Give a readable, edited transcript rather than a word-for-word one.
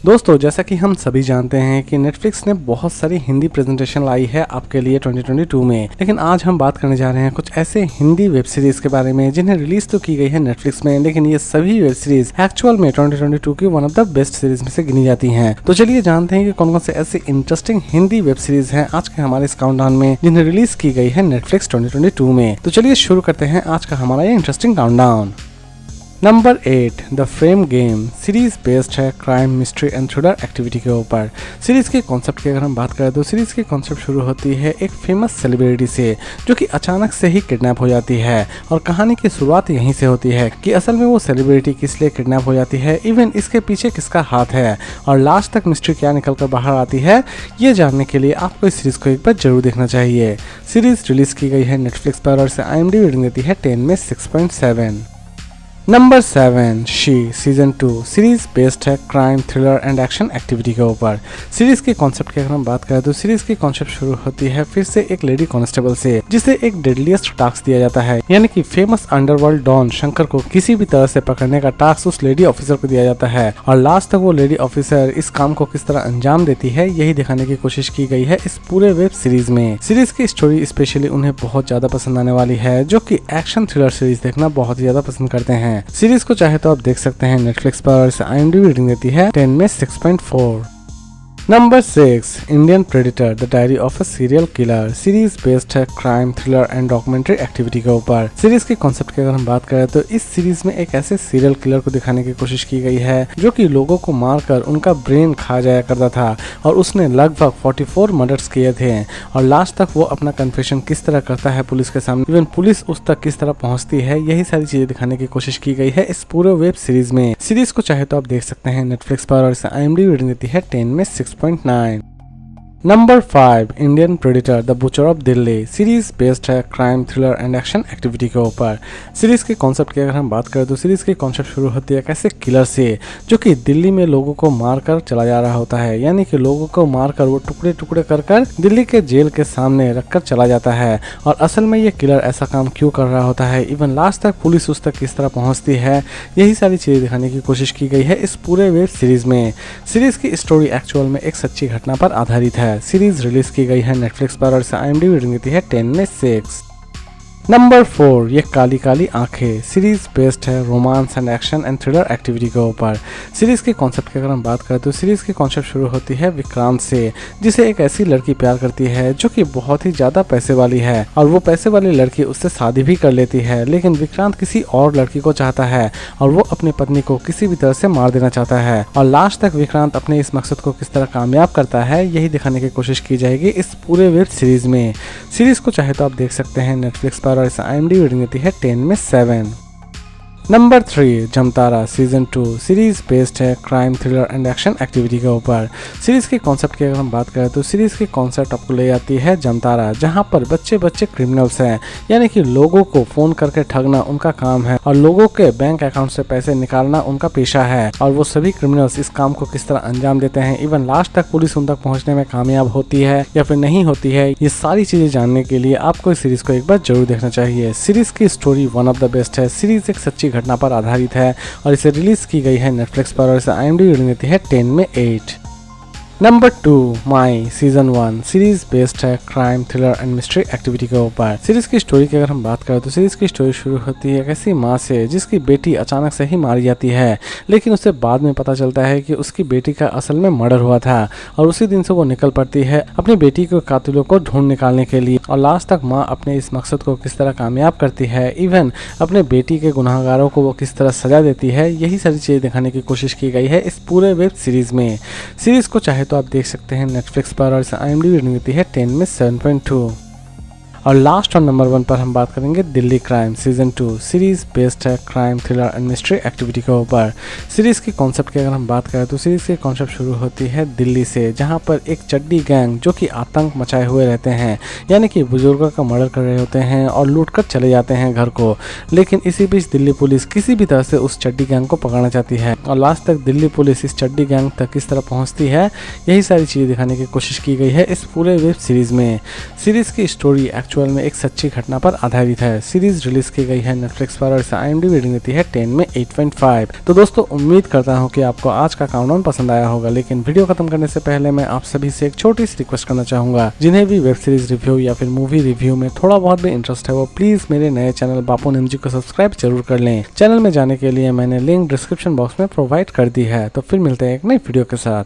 दोस्तों, जैसा कि हम सभी जानते हैं कि नेटफ्लिक्स ने बहुत सारी हिंदी प्रेजेंटेशन लाई है आपके लिए 2022 में, लेकिन आज हम बात करने जा रहे हैं कुछ ऐसे हिंदी वेब सीरीज के बारे में जिन्हें रिलीज तो की गई है नेटफ्लिक्स में, लेकिन ये सभी वेब सीरीज एक्चुअल में 2022 की one of the best series में से गिनी जाती हैं। तो चलिए जानते हैं कि कौन कौन से ऐसे इंटरेस्टिंग हिंदी वेब सीरीज हैं आज के हमारे इस काउंटडाउन में जिन्हें रिलीज की गई है नेटफ्लिक्स 2022 में। तो चलिए शुरू करते हैं आज का हमारा ये interesting countdown. Number 8 the frame game series based है crime mystery and thriller activity के ऊपर। सीरीज के कॉन्सेप्ट की अगर हम बात करें तो सीरीज की कॉन्सेप्ट शुरू होती है एक फेमस सेलिब्रिटी से जो कि अचानक से ही किडनैप हो जाती है, और कहानी की शुरुआत यहीं से होती है कि असल में वो सेलिब्रिटी किस लिए किडनैप हो जाती है, इवन इसके पीछे किसका हाथ है, और लास्ट तक मिस्ट्री क्या निकल कर बाहर आती है, ये जानने के लिए आपको इस सीरीज को एक बार जरूर देखना चाहिए। सीरीज रिलीज की गई है नेटफ्लिक्स पर और इसे IMDb रेटिंग देती है 10 में 6.7। Number 7 she season 2 series based है crime thriller and action activity के ऊपर। सीरीज के कॉन्सेप्ट की अगर हम बात करें तो सीरीज की कॉन्सेप्ट शुरू होती है फिर से एक लेडी कांस्टेबल से जिसे एक डेडलीस्ट टास्क दिया जाता है, यानी कि फेमस अंडरवर्ल्ड डॉन शंकर को किसी भी तरह से पकड़ने का टास्क उस लेडी ऑफिसर को दिया जाता है, और लास्ट तक वो लेडी ऑफिसर इस काम को किस तरह अंजाम देती है यही दिखाने की कोशिश की गई है इस पूरे वेब सीरीज में। सीरीज की स्टोरी स्पेशली उन्हें बहुत ज्यादा पसंद आने वाली है जो कि एक्शन थ्रिलर सीरीज देखना बहुत ही ज्यादा पसंद करते हैं। सीरीज को चाहे तो आप देख सकते हैं नेटफ्लिक्स पर और इसे IMDb रेटिंग देती है 10 में 6.4। Number 6 Indian predator the diary of a serial killer series based है crime thriller and documentary activity के ऊपर। सीरीज के कॉन्सेप्ट की अगर हम बात करें तो इस सीरीज में एक ऐसे सीरियल किलर को दिखाने की कोशिश की गई है जो कि लोगों को मारकर उनका ब्रेन खा जाया करता था, और उसने लगभग 44 मर्डर्स किए थे, और लास्ट तक वो अपना कन्फेशन किस तरह करता है पुलिस के सामने, इवन पुलिस उस तक किस तरह पहुंचती है, यही सारी चीजें दिखाने की कोशिश की गई है इस पूरे वेब सीरीज में। सीरीज को चाहे तो आप देख सकते हैं नेटफ्लिक्स पर और इसे IMDb रेटिंग देती है 10 में 6.9। Number 5 Indian predator the butcher of Delhi series based है crime thriller and action activity के ऊपर। सीरीज के कॉन्सेप्ट की अगर हम बात करें तो सीरीज के कॉन्सेप्ट शुरू होती है कैसे किलर से जो कि दिल्ली में लोगों को मारकर चला जा रहा होता है, यानी कि लोगों को मारकर वो टुकड़े टुकड़े कर दिल्ली के जेल के सामने रखकर चला जाता है, और असल में ये किलर ऐसा काम क्यों कर रहा होता है, इवन लास्ट तक पुलिस उस तक किस तरह पहुंचती है, यही सारी चीजें दिखाने की कोशिश की गई है इस पूरे वेब सीरीज में। सीरीज की स्टोरी एक्चुअल में एक सच्ची घटना पर आधारित है। सीरीज रिलीज की गई है नेटफ्लिक्स पर और इसे IMDb रेटिंग देती है 10 में 6। नंबर 4 ये काली काली आंखें सीरीज बेस्ड है romance and action and thriller activity के ऊपर। सीरीज के कॉन्सेप्ट की अगर हम बात करें तो सीरीज के कॉन्सेप्ट शुरू होती है विक्रांत से जिसे एक ऐसी लड़की प्यार करती है जो कि बहुत ही ज्यादा पैसे वाली है, और वो पैसे वाली लड़की उससे शादी भी कर लेती है, लेकिन विक्रांत किसी और लड़की को चाहता है और वो अपनी पत्नी को किसी भी तरह से मार देना चाहता है, और लास्ट तक विक्रांत अपने इस मकसद को किस तरह कामयाब करता है यही दिखाने की कोशिश की जाएगी इस पूरे वेब सीरीज में। सीरीज को चाहे तो आप देख सकते हैं नेटफ्लिक्स पर और इसे IMDb रेटिंग देती है 10 में 7। Number 3 Jamtara season 2 series based है crime thriller and action activity के ऊपर। सीरीज के कॉन्सेप्ट की अगर हम बात करें तो सीरीज के कॉन्सेप्ट आपको ले जाती है जमतारा, जहां पर बच्चे बच्चे क्रिमिनल्स हैं, यानी कि लोगों को फोन करके ठगना उनका काम है और लोगों के बैंक अकाउंट से पैसे निकालना उनका पेशा है, और वो सभी क्रिमिनल्स इस काम को किस तरह अंजाम देते हैं, इवन लास्ट तक पुलिस उन तक पहुंचने में कामयाब होती है या फिर नहीं होती है, ये सारी चीजें जानने के लिए आपको इस सीरीज को एक बार जरूर देखना चाहिए। सीरीज की story one of the best है। सीरीज एक सच्ची घटना पर आधारित है और इसे रिलीज की गई है नेटफ्लिक्स पर और इसे IMDb रेटिंग देती है 10 में 8। नंबर 2 माई सीजन 1 सीरीज बेस्ड है crime thriller and mystery activity के ऊपर। सीरीज की स्टोरी की अगर हम बात करें तो सीरीज की स्टोरी शुरू होती है ऐसी माँ से जिसकी बेटी अचानक से ही मारी जाती है, लेकिन उसे बाद में पता चलता है कि उसकी बेटी का असल में मर्डर हुआ था, और उसी दिन से वो निकल पड़ती है अपनी बेटी के कातिलों को ढूंढ निकालने के लिए, और लास्ट तक माँ अपने इस मकसद को किस तरह कामयाब करती है, इवन अपने बेटी के गुनाहगारों को वो किस तरह सजा देती है, यही सारी चीजें दिखाने की कोशिश की गई है इस पूरे वेब सीरीज में। सीरीज को चाहे तो आप देख सकते हैं नेटफ्लिक्स पर और इसे IMDb रेटिंग देती है 10 में 7.2। और लास्ट और नंबर 1 पर हम बात करेंगे Delhi crime season 2 series based है crime thriller and mystery activity के ऊपर। सीरीज की कॉन्सेप्ट की अगर हम बात करें तो सीरीज की कॉन्सेप्ट शुरू होती है दिल्ली से, जहां पर एक चड्डी गैंग जो कि आतंक मचाए हुए रहते हैं, यानी कि बुजुर्गों का मर्डर कर रहे होते हैं और लूट कर चले जाते हैं घर को, लेकिन इसी बीच दिल्ली पुलिस किसी भी तरह से उस चड्डी गैंग को पकड़ना चाहती है, और लास्ट तक दिल्ली पुलिस इस चड्डी गैंग तक किस तरह पहुंचती है, यही सारी चीजें दिखाने की कोशिश की गई है इस पूरे वेब सीरीज में। सीरीज की स्टोरी एक्चुअल एक्चुअल में एक सच्ची घटना पर आधारित है। सीरीज रिलीज की गई है नेटफ्लिक्स पर और इसे IMDb रेटिंग देती है 10 में 8.5। तो दोस्तों उम्मीद करता हूँ कि आपको आज का काउंटडाउन पसंद आया होगा, लेकिन वीडियो खत्म करने से पहले मैं आप सभी से एक छोटी सी रिक्वेस्ट करना चाहूंगा। जिन्हें भी वेब सीरीज रिव्यू या फिर मूवी रिव्यू में थोड़ा बहुत भी इंटरेस्ट है वो प्लीज मेरे नए चैनल बापू निमजी को सब्सक्राइब जरूर कर लें। चैनल में जाने के लिए मैंने लिंक डिस्क्रिप्शन बॉक्स में प्रोवाइड कर दी है। तो फिर मिलते हैं एक नई वीडियो के साथ।